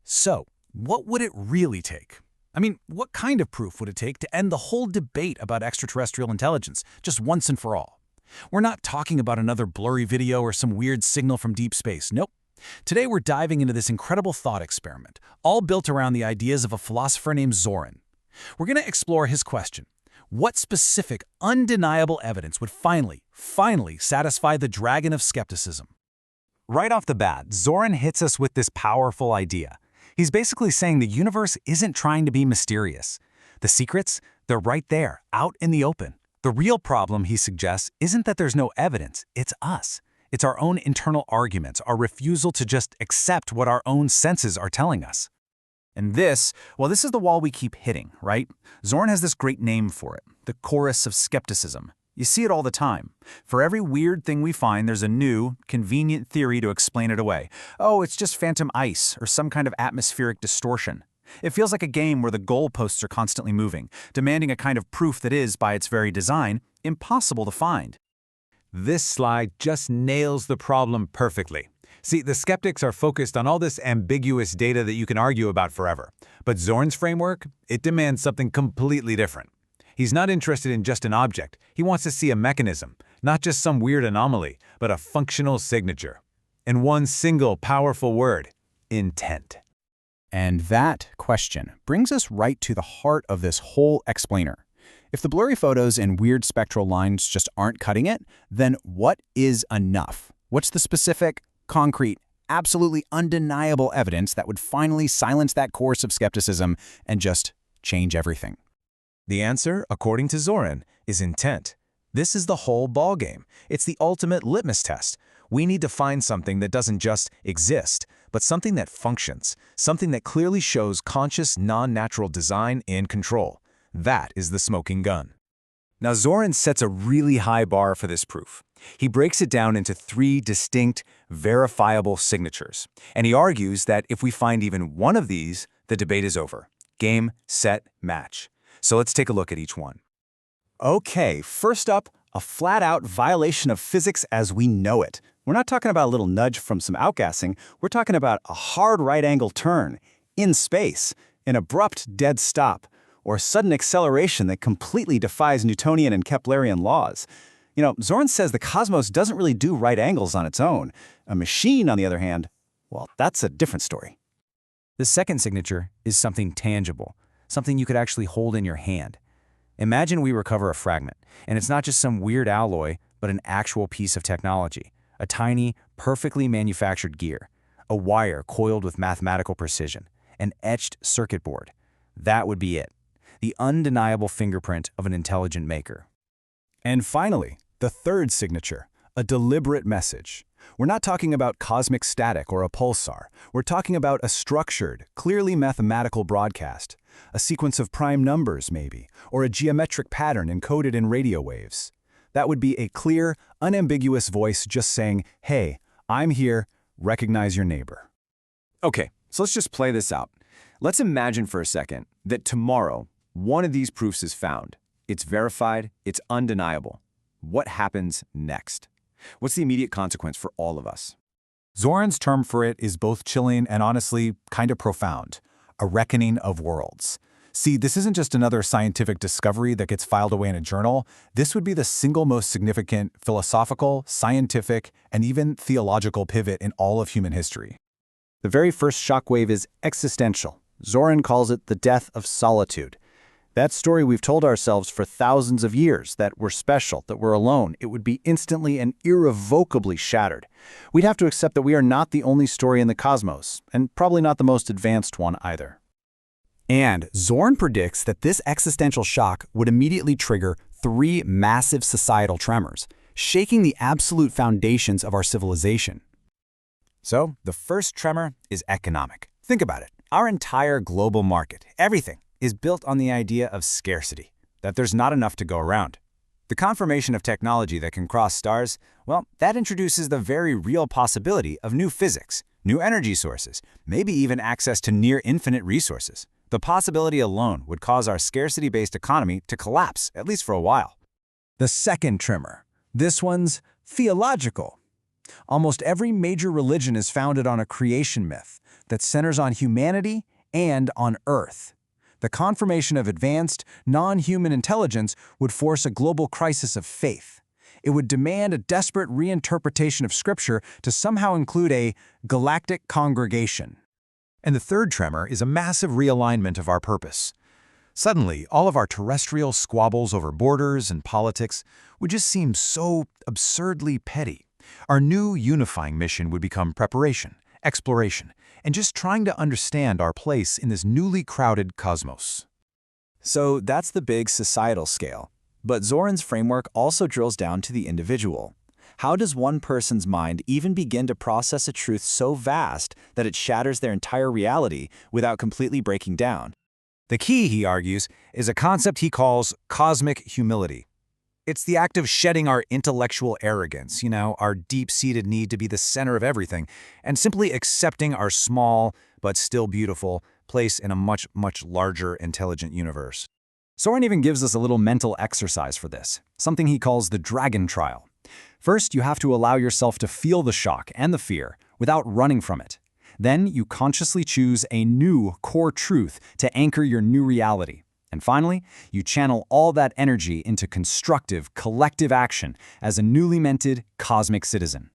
So, what would it really take? I mean, what kind of proof would it take to end the whole debate about extraterrestrial intelligence, just once and for all? We're not talking about another blurry video or some weird signal from deep space. Nope. Today we're diving into this incredible thought experiment, all built around the ideas of a philosopher named Zoran. We're going to explore his question. What specific, undeniable evidence would finally satisfy the dragon of skepticism? Right off the bat, Zoran hits us with this powerful idea. He's basically saying the universe isn't trying to be mysterious. The secrets, they're right there, out in the open. The real problem, he suggests, isn't that there's no evidence, it's us. It's our own internal arguments, our refusal to just accept what our own senses are telling us. And this is the wall we keep hitting, right? Zoran has this great name for it, the chorus of skepticism. You see it all the time. For every weird thing we find, there's a new, convenient theory to explain it away. Oh, it's just phantom ice or some kind of atmospheric distortion. It feels like a game where the goalposts are constantly moving, demanding a kind of proof that is, by its very design, impossible to find. This slide just nails the problem perfectly. See, the skeptics are focused on all this ambiguous data that you can argue about forever. But Zoran's framework, it demands something completely different. He's not interested in just an object. He wants to see a mechanism, not just some weird anomaly, but a functional signature. In one single powerful word, intent. And that question brings us right to the heart of this whole explainer. If the blurry photos and weird spectral lines just aren't cutting it, then what is enough? What's the specific, concrete, absolutely undeniable evidence that would finally silence that chorus of skepticism and just change everything? The answer, according to Zoran, is intent. This is the whole ballgame. It's the ultimate litmus test. We need to find something that doesn't just exist, but something that functions, something that clearly shows conscious, non-natural design and control. That is the smoking gun. Now, Zoran sets a really high bar for this proof. He breaks it down into 3 distinct, verifiable signatures. And he argues that if we find even one of these, the debate is over. Game, set, match. So let's take a look at each one. Okay, first up, a flat-out violation of physics as we know it. We're not talking about a little nudge from some outgassing. We're talking about a hard right-angle turn, in space, an abrupt dead stop, or sudden acceleration that completely defies Newtonian and Keplerian laws. You know, Zoran says the cosmos doesn't really do right angles on its own. A machine, on the other hand, well, that's a different story. The second signature is something tangible, something you could actually hold in your hand. Imagine we recover a fragment, and it's not just some weird alloy, but an actual piece of technology, a tiny, perfectly manufactured gear, a wire coiled with mathematical precision, an etched circuit board. That would be it, the undeniable fingerprint of an intelligent maker. And finally, the third signature, a deliberate message. We're not talking about cosmic static or a pulsar. We're talking about a structured, clearly mathematical broadcast, a sequence of prime numbers maybe, or a geometric pattern encoded in radio waves. That would be a clear, unambiguous voice just saying, hey, I'm here, recognize your neighbor. Okay, so let's just play this out. Let's imagine for a second that tomorrow, one of these proofs is found. It's verified, it's undeniable. What happens next? What's the immediate consequence for all of us? Zoran's term for it is both chilling and honestly kind of profound. A reckoning of worlds. See, this isn't just another scientific discovery that gets filed away in a journal. This would be the single most significant philosophical, scientific, and even theological pivot in all of human history. The very first shockwave is existential. Zoran calls it the death of solitude. That story we've told ourselves for thousands of years, that we're special, that we're alone, it would be instantly and irrevocably shattered. We'd have to accept that we are not the only story in the cosmos, and probably not the most advanced one either. And Zoran predicts that this existential shock would immediately trigger 3 massive societal tremors, shaking the absolute foundations of our civilization. So, the first tremor is economic. Think about it. Our entire global market, everything, is built on the idea of scarcity, that there's not enough to go around. The confirmation of technology that can cross stars, well, that introduces the very real possibility of new physics, new energy sources, maybe even access to near-infinite resources. The possibility alone would cause our scarcity-based economy to collapse, at least for a while. The second tremor. This one's theological. Almost every major religion is founded on a creation myth that centers on humanity and on Earth. The confirmation of advanced, non-human intelligence would force a global crisis of faith. It would demand a desperate reinterpretation of Scripture to somehow include a galactic congregation. And the third tremor is a massive realignment of our purpose. Suddenly, all of our terrestrial squabbles over borders and politics would just seem so absurdly petty. Our new unifying mission would become preparation, exploration, and just trying to understand our place in this newly crowded cosmos. So that's the big societal scale. But Zoran's framework also drills down to the individual. How does one person's mind even begin to process a truth so vast that it shatters their entire reality without completely breaking down? The key, he argues, is a concept he calls cosmic humility. It's the act of shedding our intellectual arrogance, our deep-seated need to be the center of everything, and simply accepting our small, but still beautiful, place in a much, much larger, intelligent universe. Zoran even gives us a little mental exercise for this, something he calls the dragon trial. First, you have to allow yourself to feel the shock and the fear without running from it. Then, you consciously choose a new core truth to anchor your new reality. And finally, you channel all that energy into constructive, collective action as a newly minted cosmic citizen.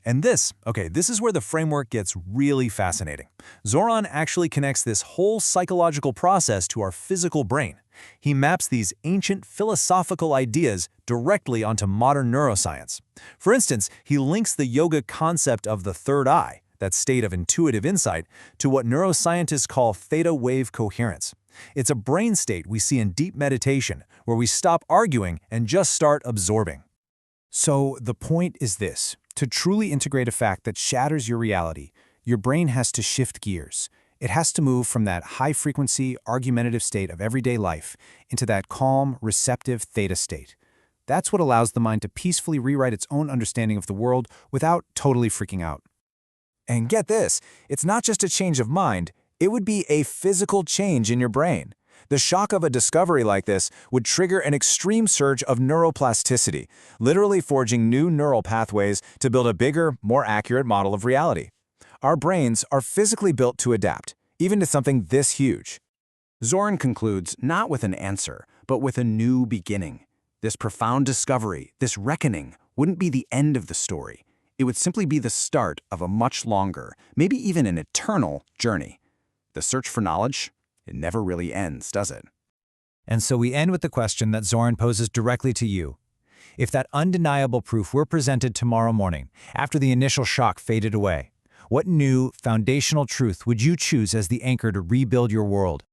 And this is where the framework gets really fascinating. Zoran actually connects this whole psychological process to our physical brain. He maps these ancient philosophical ideas directly onto modern neuroscience. For instance, he links the yoga concept of the third eye, that state of intuitive insight, to what neuroscientists call theta wave coherence. It's a brain state we see in deep meditation, where we stop arguing and just start absorbing. So the point is this: to truly integrate a fact that shatters your reality, your brain has to shift gears. It has to move from that high-frequency, argumentative state of everyday life into that calm, receptive theta state. That's what allows the mind to peacefully rewrite its own understanding of the world without totally freaking out. And get this, it's not just a change of mind, it would be a physical change in your brain. The shock of a discovery like this would trigger an extreme surge of neuroplasticity, literally forging new neural pathways to build a bigger, more accurate model of reality. Our brains are physically built to adapt, even to something this huge. Zoran concludes not with an answer, but with a new beginning. This profound discovery, this reckoning, wouldn't be the end of the story. It would simply be the start of a much longer, maybe even an eternal, journey. The search for knowledge, it never really ends, does it? And so we end with the question that Zoran poses directly to you. If that undeniable proof were presented tomorrow morning, after the initial shock faded away, what new, foundational truth would you choose as the anchor to rebuild your world?